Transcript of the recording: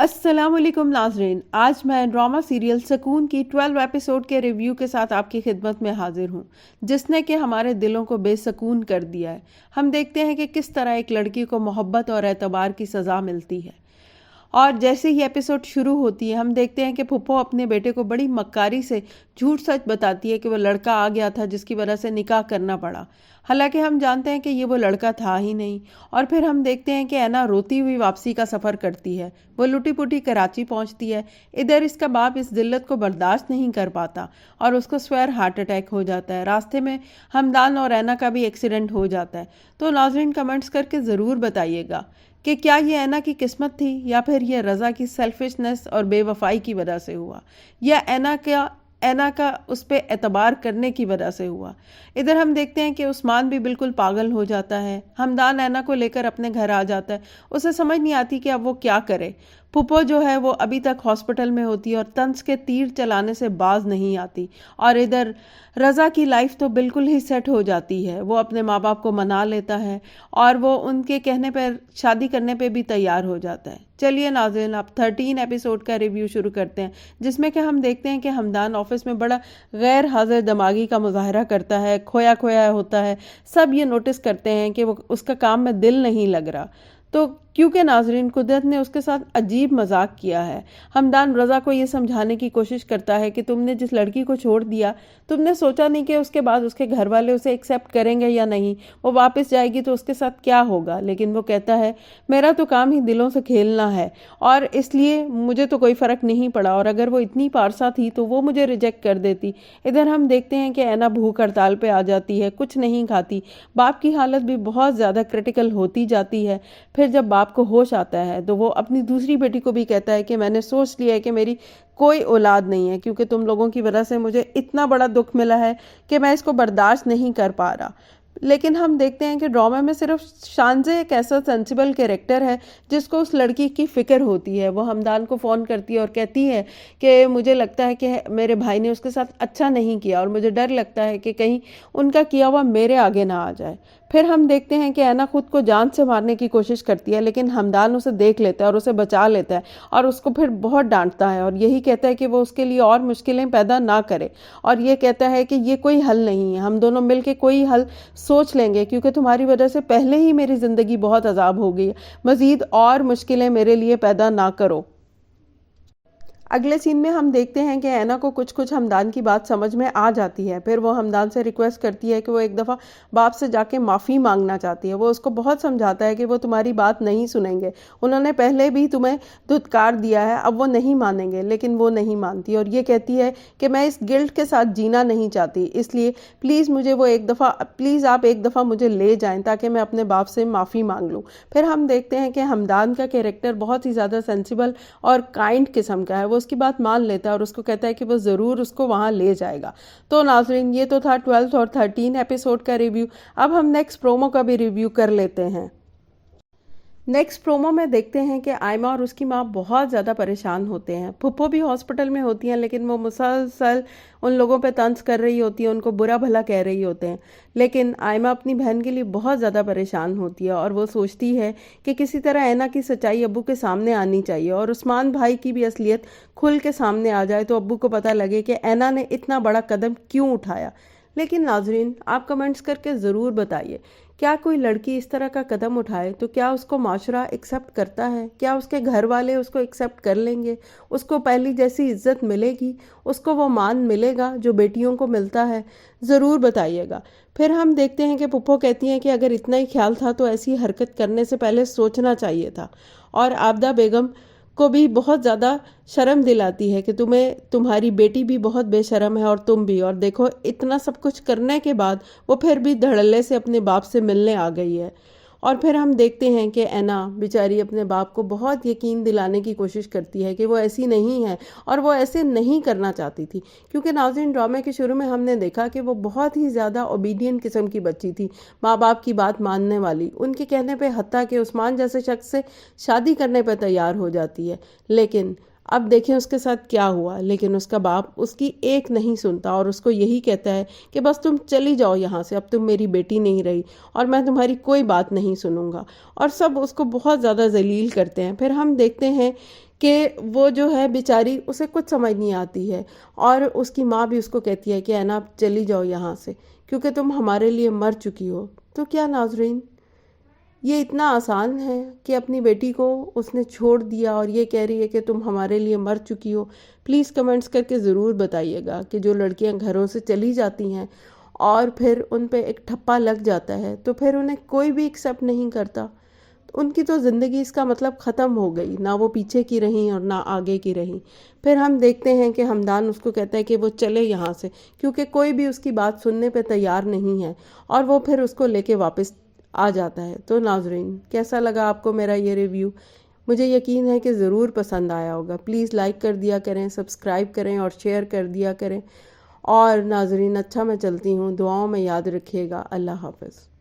अस्सलाम वालेकुम नाजरीन, आज मैं ड्रामा सीरियल सकून की 12 एपिसोड के रिव्यू के साथ आपकी खिदमत में हाजिर हूँ, जिसने कि हमारे दिलों को बेसकून कर दिया है। हम देखते हैं कि किस तरह एक लड़की को मोहब्बत और एतबार की सज़ा मिलती है। और जैसे ही एपिसोड शुरू होती है, हम देखते हैं कि फुप्पो अपने बेटे को बड़ी मक्कारी से झूठ सच बताती है कि वो लड़का आ गया था जिसकी वजह से निकाह करना पड़ा। हालांकि हम जानते हैं कि ये वो लड़का था ही नहीं। और फिर हम देखते हैं कि ऐना रोती हुई वापसी का सफ़र करती है। वो लुटी पुटी कराची पहुंचती है। इधर इसका बाप इस जिल्लत को बर्दाश्त नहीं कर पाता और उसको स्वैर हार्ट अटैक हो जाता है। रास्ते में हमदान और ऐना का भी एक्सीडेंट हो जाता है। तो नाज़रीन, कमेंट्स करके ज़रूर बताइएगा कि क्या ये ऐना की किस्मत थी या फिर ये रज़ा की सेल्फिशनेस और बेवफाई की वजह से हुआ, या ऐना का उस पर एतबार करने की वजह से हुआ। इधर हम देखते हैं कि उस्मान भी बिल्कुल पागल हो जाता है। हमदान ऐना को लेकर अपने घर आ जाता है। उसे समझ नहीं आती कि अब वो क्या करे। फुप्पो जो है वो अभी तक हॉस्पिटल में होती है और तंज के तीर चलाने से बाज नहीं आती। और इधर रज़ा की लाइफ तो बिल्कुल ही सेट हो जाती है। वो अपने माँ बाप को मना लेता है और वो उनके कहने पर शादी करने पे भी तैयार हो जाता है। चलिए नाज़रीन, आप 13 एपिसोड का रिव्यू शुरू करते हैं, जिसमें कि हम देखते हैं कि हमदान ऑफिस में बड़ा गैर हाजिर दिमागी का मुजाहरा करता है, खोया खोया होता है। सब ये नोटिस करते हैं कि वो उसका काम में दिल नहीं लग रहा। तो क्योंकि नाजरीन, कुदरत ने उसके साथ अजीब मजाक किया है। हमदान रज़ा को ये समझाने की कोशिश करता है कि तुमने जिस लड़की को छोड़ दिया, तुमने सोचा नहीं कि उसके बाद उसके घर वाले उसे एक्सेप्ट करेंगे या नहीं, वो वापस जाएगी तो उसके साथ क्या होगा। लेकिन वो कहता है, मेरा तो काम ही दिलों से खेलना है और इसलिए मुझे तो कोई फ़र्क नहीं पड़ा, और अगर वो इतनी पारसा थी तो वो मुझे रिजेक्ट कर देती। इधर हम देखते हैं कि ऐना भूख हड़ताल पे आ जाती है, कुछ नहीं खाती। बाप की हालत भी बहुत ज़्यादा क्रिटिकल होती जाती है। फिर जब बाप को होश आता है तो वो अपनी दूसरी बेटी को भी कहता है कि मैंने सोच लिया है कि मेरी कोई औलाद नहीं है, क्योंकि तुम लोगों की वजह से मुझे इतना बड़ा दुख मिला है कि मैं इसको बर्दाश्त नहीं कर पा रहा। लेकिन हम देखते हैं कि ड्रामा में सिर्फ शानजे एक ऐसा सेंसिबल कैरेक्टर है जिसको उस लड़की की फ़िक्र होती है। वो हमदान को फ़ोन करती है और कहती है कि मुझे लगता है कि मेरे भाई ने उसके साथ अच्छा नहीं किया और मुझे डर लगता है कि कहीं उनका किया हुआ मेरे आगे ना आ जाए। फिर हम देखते हैं कि ऐना खुद को जान से मारने की कोशिश करती है, लेकिन हमदान उसे देख लेता है और उसे बचा लेता है और उसको फिर बहुत डांटता है और यही कहता है कि वो उसके लिए और मुश्किलें पैदा ना करे। और ये कहता है कि ये कोई हल नहीं है, हम दोनों मिलके कोई हल सोच लेंगे, क्योंकि तुम्हारी वजह से पहले ही मेरी ज़िंदगी बहुत अजाब हो गई है, मज़ीद और मुश्किलें मेरे लिए पैदा ना करो। अगले सीन में हम देखते हैं कि ऐना को कुछ कुछ हमदान की बात समझ में आ जाती है। फिर वो हमदान से रिक्वेस्ट करती है कि वो एक दफ़ा बाप से जाके माफ़ी मांगना चाहती है। वो उसको बहुत समझाता है कि वो तुम्हारी बात नहीं सुनेंगे, उन्होंने पहले भी तुम्हें धुतकार दिया है, अब वो नहीं मानेंगे। लेकिन वो नहीं मानती और ये कहती है कि मैं इस गिल्ट के साथ जीना नहीं चाहती, इसलिए प्लीज़ मुझे वो एक दफ़ा प्लीज़ आप एक दफ़ा मुझे ले जाएं ताकि मैं अपने बाप से माफ़ी मांग लूँ। फिर हम देखते हैं कि हमदान का कैरेक्टर बहुत ही ज़्यादा सेंसिबल और काइंड किस्म का है। वो उसकी बात मान लेता है और उसको कहता है कि वो ज़रूर उसको वहाँ ले जाएगा। तो नाज़रीन, ये तो था 12 और 13 एपिसोड का रिव्यू। अब हम नेक्स्ट प्रोमो का भी रिव्यू कर लेते हैं। नेक्स्ट प्रोमो में देखते हैं कि आयमा और उसकी माँ बहुत ज़्यादा परेशान होते हैं। फुप्पो भी हॉस्पिटल में होती हैं, लेकिन वो मुसलसल उन लोगों पे तंज कर रही होती है, उनको बुरा भला कह रही होते हैं। लेकिन आयमा अपनी बहन के लिए बहुत ज़्यादा परेशान होती है और वो सोचती है कि किसी तरह ऐना की सच्चाई अब्बू के सामने आनी चाहिए और उस्मान भाई की भी असलियत खुल के सामने आ जाए, तो अब्बू को पता लगे कि ऐना ने इतना बड़ा कदम क्यों उठाया। लेकिन नाजरीन, आप कमेंट्स करके ज़रूर बताइए, क्या कोई लड़की इस तरह का कदम उठाए तो क्या उसको माशरा एक्सेप्ट करता है? क्या उसके घर वाले उसको एक्सेप्ट कर लेंगे? उसको पहली जैसी इज्जत मिलेगी? उसको वो मान मिलेगा जो बेटियों को मिलता है? ज़रूर बताइएगा। फिर हम देखते हैं कि पुप्पो कहती हैं कि अगर इतना ही ख्याल था तो ऐसी हरकत करने से पहले सोचना चाहिए था। और आबदा बेगम को भी बहुत ज़्यादा शर्म दिलाती है कि तुम्हारी बेटी भी बहुत बेशर्म है और तुम भी, और देखो इतना सब कुछ करने के बाद वो फिर भी धड़ल्ले से अपने बाप से मिलने आ गई है। और फिर हम देखते हैं कि ऐना बेचारी अपने बाप को बहुत यकीन दिलाने की कोशिश करती है कि वो ऐसी नहीं है और वो ऐसे नहीं करना चाहती थी, क्योंकि नाज़रीन, ड्रामे के शुरू में हमने देखा कि वो बहुत ही ज़्यादा ओबीडियंट किस्म की बच्ची थी, माँ बाप की बात मानने वाली, उनके कहने पे हत्ता कि उस्मान जैसे शख्स से शादी करने पर तैयार हो जाती है। लेकिन अब देखें उसके साथ क्या हुआ। लेकिन उसका बाप उसकी एक नहीं सुनता और उसको यही कहता है कि बस तुम चली जाओ यहाँ से, अब तुम मेरी बेटी नहीं रही और मैं तुम्हारी कोई बात नहीं सुनूंगा, और सब उसको बहुत ज़्यादा जलील करते हैं। फिर हम देखते हैं کہ وہ جو ہے بیچاری اسے کچھ سمجھ نہیں آتی ہے، اور اس کی ماں بھی اس کو کہتی ہے کہ اینا آپ چلی جاؤ یہاں سے کیونکہ تم ہمارے لیے مر چکی ہو۔ تو کیا ناظرین، یہ اتنا آسان ہے کہ اپنی بیٹی کو اس نے چھوڑ دیا اور یہ کہہ رہی ہے کہ تم ہمارے لیے مر چکی ہو؟ پلیز کمنٹس کر کے ضرور بتائیے گا کہ جو لڑکیاں گھروں سے چلی جاتی ہیں اور پھر ان پہ ایک ٹھپا لگ جاتا ہے تو پھر انہیں کوئی بھی ایکسیپٹ نہیں کرتا، ان کی تو زندگی اس کا مطلب ختم ہو گئی، نہ وہ پیچھے کی رہیں اور نہ آگے کی رہیں۔ پھر ہم دیکھتے ہیں کہ ہمدان اس کو کہتا ہے کہ وہ چلے یہاں سے، کیونکہ کوئی بھی اس کی بات سننے پہ تیار نہیں ہے، اور وہ پھر اس کو لے کے واپس آ جاتا ہے۔ تو ناظرین، کیسا لگا آپ کو میرا یہ ریویو؟ مجھے یقین ہے کہ ضرور پسند آیا ہوگا۔ پلیز لائک کر دیا کریں، سبسکرائب کریں اور شیئر کر دیا کریں۔ اور ناظرین، اچھا میں چلتی ہوں، دعاؤں میں یاد رکھیے گا۔ اللہ حافظ۔